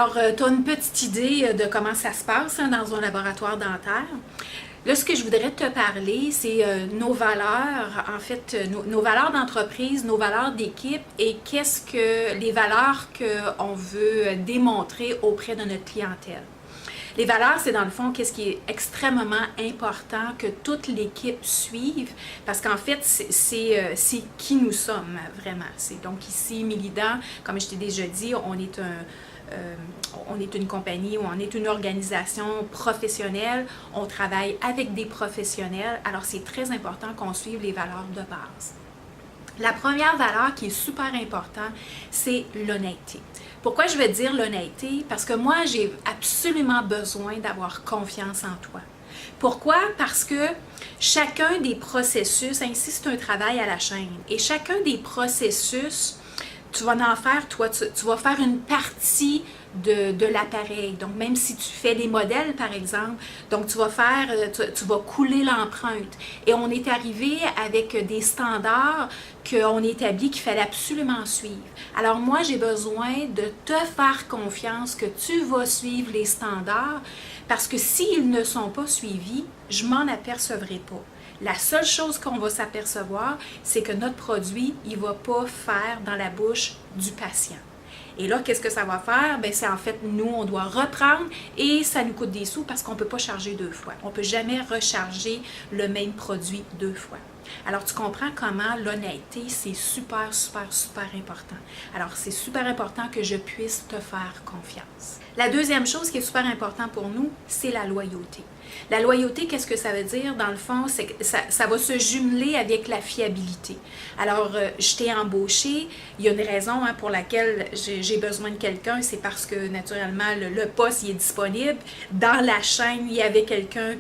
Alors, tu as une petite idée de comment ça se passe hein, dans un laboratoire dentaire. Là, ce que je voudrais te parler, c'est nos valeurs, en fait, nos valeurs d'entreprise, nos valeurs d'équipe et qu'est-ce que les valeurs qu'on veut démontrer auprès de notre clientèle. Les valeurs, c'est dans le fond qu'est-ce qui est extrêmement important que toute l'équipe suive parce qu'en fait, c'est qui nous sommes vraiment. Donc ici, Millident, comme je t'ai déjà dit, on est une compagnie ou on est une organisation professionnelle, on travaille avec des professionnels, alors c'est très important qu'on suive les valeurs de base. La première valeur qui est super importante, c'est l'honnêteté. Pourquoi je vais dire l'honnêteté? Parce que moi, j'ai absolument besoin d'avoir confiance en toi. Pourquoi? Parce que chacun des processus, ainsi c'est un travail à la chaîne, et chacun des processus, tu vas en faire, toi, tu vas faire une partie de l'appareil. Donc, même si tu fais des modèles, par exemple, donc tu vas couler l'empreinte. Et on est arrivé avec des standards qu'on établit qu'il fallait absolument suivre. Alors, moi, j'ai besoin de te faire confiance que tu vas suivre les standards parce que s'ils ne sont pas suivis, je m'en apercevrai pas. La seule chose qu'on va s'apercevoir, c'est que notre produit, il ne va pas faire dans la bouche du patient. Et là, qu'est-ce que ça va faire? Bien, c'est en fait, nous, on doit reprendre et ça nous coûte des sous parce qu'on ne peut pas charger deux fois. On ne peut jamais recharger le même produit deux fois. Alors, tu comprends comment l'honnêteté, c'est super, super, super important. Alors, c'est super important que je puisse te faire confiance. La deuxième chose qui est super importante pour nous, c'est la loyauté. La loyauté, qu'est-ce que ça veut dire? Dans le fond, c'est que ça va se jumeler avec la fiabilité. Alors, je t'ai embauché, il y a une raison pour laquelle j'ai besoin de quelqu'un, c'est parce que, naturellement, le poste il est disponible. Dans la chaîne, il y avait quelqu'un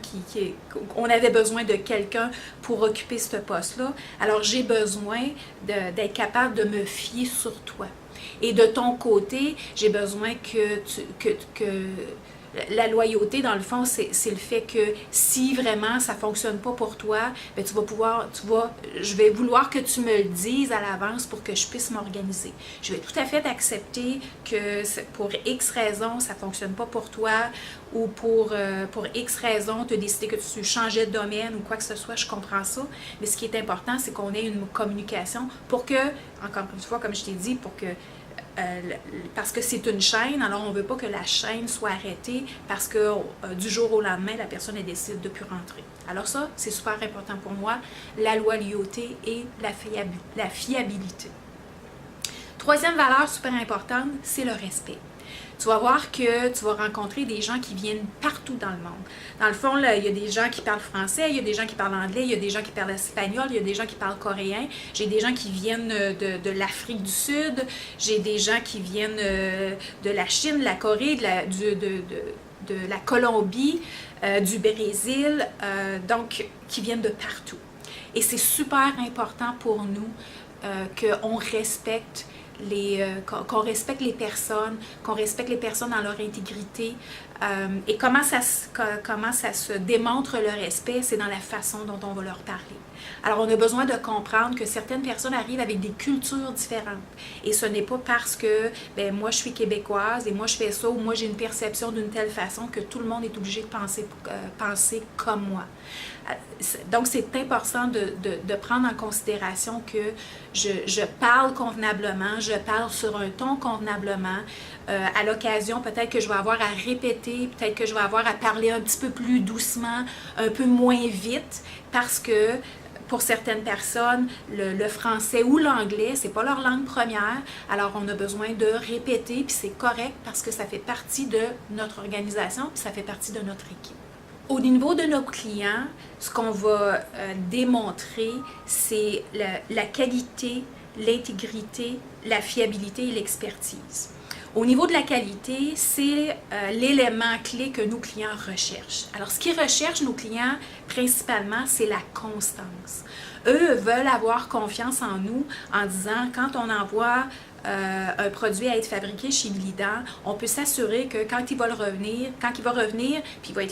on avait besoin de quelqu'un pour occuper ce poste-là. Alors, j'ai besoin d'être capable de me fier sur toi. Et de ton côté, j'ai besoin que la loyauté, dans le fond, c'est le fait que si vraiment ça ne fonctionne pas pour toi, bien, je vais vouloir que tu me le dises à l'avance pour que je puisse m'organiser. Je vais tout à fait accepter que pour X raison, ça ne fonctionne pas pour toi ou pour X raison, tu as décidé que tu changeais de domaine ou quoi que ce soit, je comprends ça. Mais ce qui est important, c'est qu'on ait une communication pour que, encore une fois, comme je t'ai dit, parce que c'est une chaîne, alors on ne veut pas que la chaîne soit arrêtée parce que du jour au lendemain, la personne elle décide de ne plus rentrer. Alors ça, c'est super important pour moi, la loyauté et la fiabilité. Troisième valeur super importante, c'est le respect. Tu vas voir que tu vas rencontrer des gens qui viennent partout dans le monde. Dans le fond, là, il y a des gens qui parlent français, il y a des gens qui parlent anglais, il y a des gens qui parlent espagnol, il y a des gens qui parlent coréen. J'ai des gens qui viennent de l'Afrique du Sud, j'ai des gens qui viennent de la Chine, de la Corée, de la Colombie, du Brésil, donc qui viennent de partout. Et c'est super important pour nous qu'on respecte qu'on respecte les personnes dans leur intégrité. Et comment ça se démontre le respect, c'est dans la façon dont on va leur parler. Alors, on a besoin de comprendre que certaines personnes arrivent avec des cultures différentes. Et ce n'est pas parce que, ben moi, je suis québécoise et moi, je fais ça ou moi, j'ai une perception d'une telle façon que tout le monde est obligé de penser comme moi. Donc, c'est important de prendre en considération que je parle convenablement, je parle sur un ton convenablement. À l'occasion, peut-être que je vais avoir à répéter, peut-être que je vais avoir à parler un petit peu plus doucement, un peu moins vite, parce que pour certaines personnes, le français ou l'anglais, c'est pas leur langue première, alors on a besoin de répéter, puis c'est correct parce que ça fait partie de notre organisation, puis ça fait partie de notre équipe. Au niveau de nos clients, ce qu'on va démontrer, c'est la qualité, l'intégrité, la fiabilité et l'expertise. Au niveau de la qualité, c'est l'élément clé que nos clients recherchent. Alors, ce qu'ils recherchent, nos clients, principalement, c'est la constance. Eux veulent avoir confiance en nous en disant, quand on envoie un produit à être fabriqué chez Millident, on peut s'assurer que quand il va revenir, puis il va être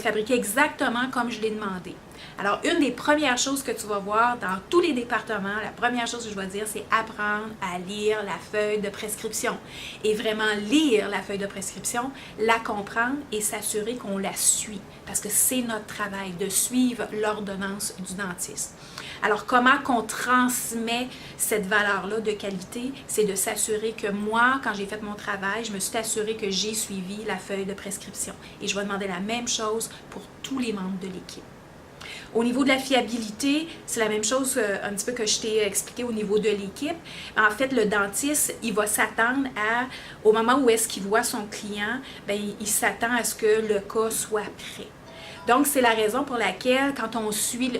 fabriqué exactement comme je l'ai demandé. Alors, une des premières choses que tu vas voir dans tous les départements, la première chose que je vais dire, c'est apprendre à lire la feuille de prescription. Et vraiment lire la feuille de prescription, la comprendre et s'assurer qu'on la suit. Parce que c'est notre travail de suivre l'ordonnance du dentiste. Alors, comment qu'on transmet cette valeur-là de qualité? C'est de s'assurer que moi, quand j'ai fait mon travail, je me suis assurée que j'ai suivi la feuille de prescription. Et je vais demander la même chose pour tous les membres de l'équipe. Au niveau de la fiabilité, c'est la même chose un petit peu que je t'ai expliqué au niveau de l'équipe. En fait, le dentiste, il va s'attendre au moment où est-ce qu'il voit son client, bien, il s'attend à ce que le cas soit prêt. Donc, c'est la raison pour laquelle, quand on suit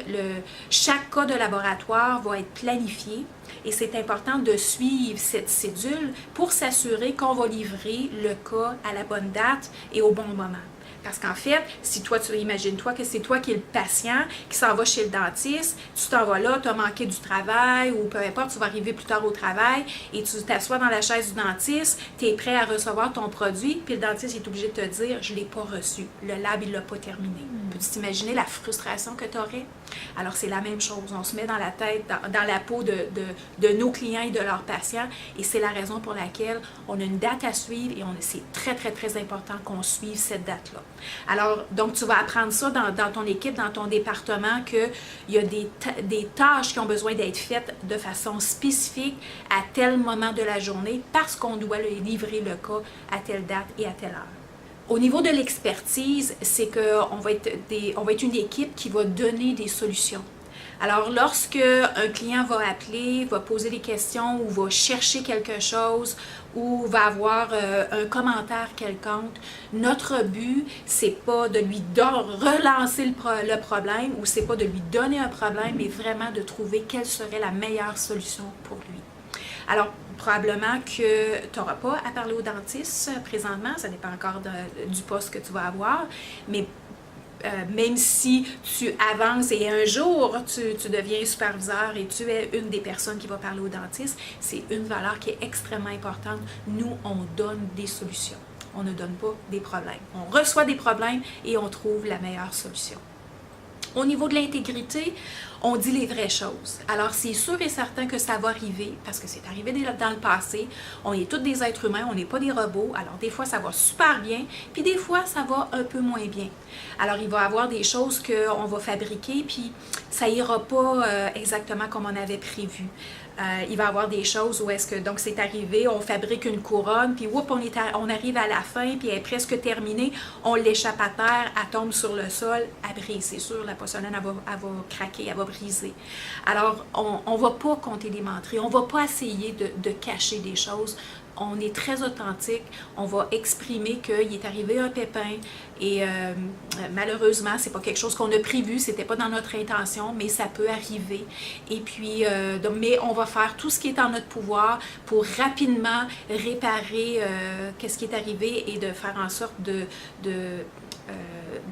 chaque cas de laboratoire va être planifié et c'est important de suivre cette cédule pour s'assurer qu'on va livrer le cas à la bonne date et au bon moment. Parce qu'en fait, si toi, imagine-toi que c'est toi qui es le patient, qui s'en va chez le dentiste, tu t'en vas là, tu as manqué du travail ou peu importe, tu vas arriver plus tard au travail et tu t'assois dans la chaise du dentiste, tu es prêt à recevoir ton produit, puis le dentiste est obligé de te dire « je ne l'ai pas reçu, le lab, il ne l'a pas terminé ». Peux-tu t'imaginer la frustration que tu aurais? Alors, c'est la même chose. On se met dans la tête, dans la peau de nos clients et de leurs patients et c'est la raison pour laquelle on a une date à suivre et c'est très, très, très important qu'on suive cette date-là. Alors, donc, tu vas apprendre ça dans ton équipe, dans ton département, qu'il y a des tâches qui ont besoin d'être faites de façon spécifique à tel moment de la journée parce qu'on doit livrer le cas à telle date et à telle heure. Au niveau de l'expertise, c'est qu'on va être une équipe qui va donner des solutions. Alors, lorsque un client va appeler, va poser des questions ou va chercher quelque chose ou va avoir un commentaire quelconque, notre but, c'est pas de lui relancer le problème ou c'est pas de lui donner un problème, mais vraiment de trouver quelle serait la meilleure solution pour lui. Alors, probablement que tu n'auras pas à parler au dentiste présentement, ça dépend encore du poste que tu vas avoir, mais même si tu avances et un jour tu deviens superviseur et tu es une des personnes qui va parler au dentiste, c'est une valeur qui est extrêmement importante. Nous, on donne des solutions. On ne donne pas des problèmes. On reçoit des problèmes et on trouve la meilleure solution. Au niveau de l'intégrité, on dit les vraies choses. Alors, c'est sûr et certain que ça va arriver, parce que c'est arrivé dans le passé. On est tous des êtres humains, on n'est pas des robots. Alors, des fois, ça va super bien, puis des fois, ça va un peu moins bien. Alors, il va y avoir des choses qu'on va fabriquer, puis ça ira pas exactement comme on avait prévu. Il va y avoir des choses où est-ce que, donc c'est arrivé, on fabrique une couronne, puis whoop, on arrive à la fin, puis elle est presque terminée, on l'échappe à terre, elle tombe sur le sol, elle brise, c'est sûr, la porcelaine, elle va craquer, elle va briser. Alors, on ne va pas compter des menteries, on ne va pas essayer de cacher des choses. On est très authentique, on va exprimer qu'il est arrivé un pépin et malheureusement, c'est pas quelque chose qu'on a prévu, c'était pas dans notre intention, mais ça peut arriver. Et puis, mais on va faire tout ce qui est en notre pouvoir pour rapidement réparer qu'est-ce qui est arrivé et de faire en sorte de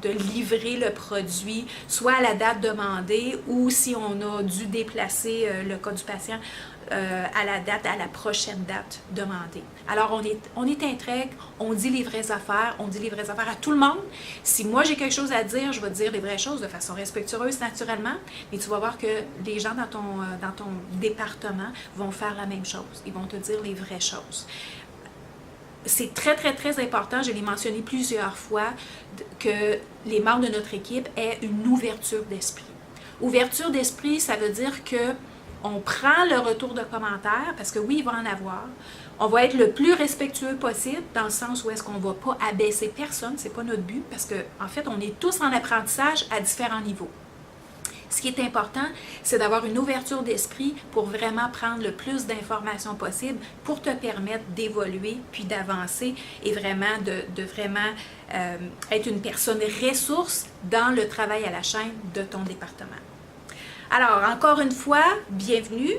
livrer le produit, soit à la date demandée ou si on a dû déplacer le cas du patient à la prochaine date demandée. Alors, on est intègre, on dit les vraies affaires, on dit les vraies affaires à tout le monde. Si moi j'ai quelque chose à dire, je vais dire les vraies choses de façon respectueuse naturellement, mais tu vas voir que les gens dans ton département vont faire la même chose. Ils vont te dire les vraies choses. C'est très, très, très important, je l'ai mentionné plusieurs fois, que les membres de notre équipe aient une ouverture d'esprit. Ouverture d'esprit, ça veut dire que on prend le retour de commentaires, parce que oui, il va en avoir. On va être le plus respectueux possible, dans le sens où est-ce qu'on ne va pas abaisser personne, c'est pas notre but, parce qu'en fait, on est tous en apprentissage à différents niveaux. Ce qui est important, c'est d'avoir une ouverture d'esprit pour vraiment prendre le plus d'informations possible pour te permettre d'évoluer puis d'avancer et vraiment de être une personne ressource dans le travail à la chaîne de ton département. Alors, encore une fois, bienvenue.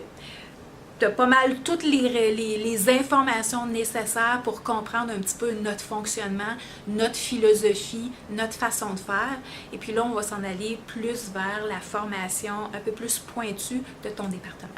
Tu as pas mal toutes les informations nécessaires pour comprendre un petit peu notre fonctionnement, notre philosophie, notre façon de faire. Et puis là, on va s'en aller plus vers la formation un peu plus pointue de ton département.